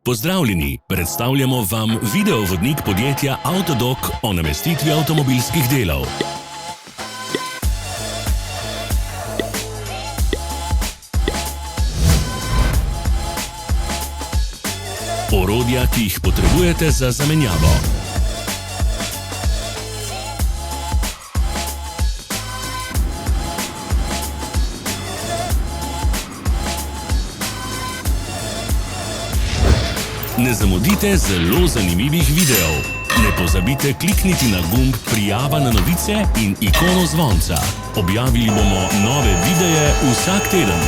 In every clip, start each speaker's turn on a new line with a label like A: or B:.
A: Pozdravljeni, predstavljamo vam videovodnik podjetja Avtodok o namestitvi avtomobilskih delov. Orodja, ki jih potrebujete za zamenjavo. Ne zamudite zelo zanimivih videov. Ne pozabite klikniti na gumb Prijava na novice in ikono zvonca. Objavili bomo nove videe vsak teden.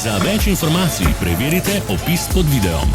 A: Za več informacij preverite opis pod videom.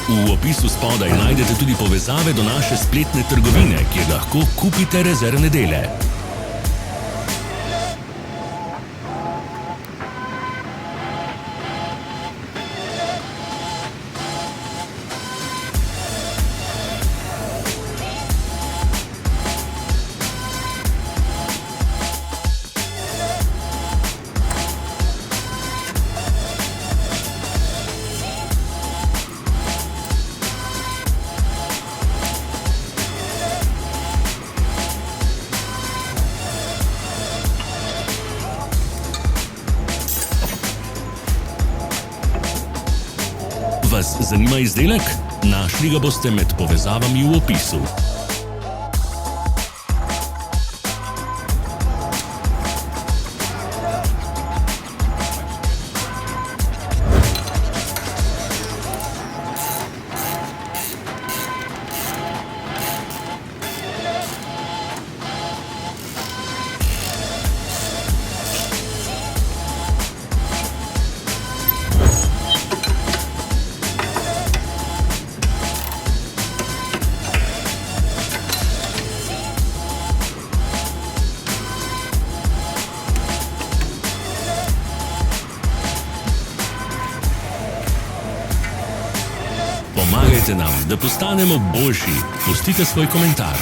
A: V opisu spodaj najdete tudi povezave do naše spletne trgovine, kjer lahko kupite rezervne dele. Vas zanima izdelek? Našli ga boste med povezavami v opisu. Pomagajte nam, da postanemo boljši. Pustite svoj komentar.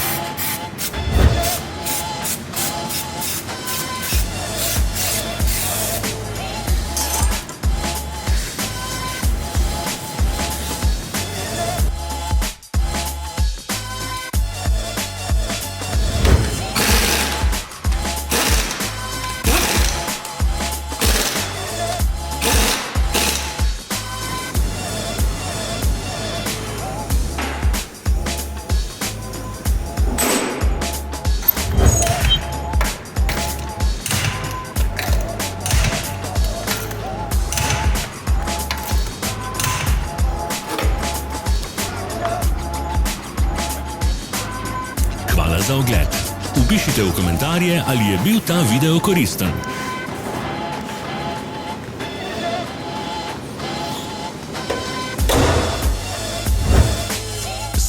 A: Za ogled. Vpišite v komentarje, ali je bil ta video koristen.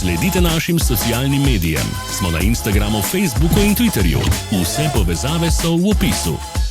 A: Sledite našim socialnim medijem. Smo na Instagramu, Facebooku in Twitterju. Vse povezave so v opisu.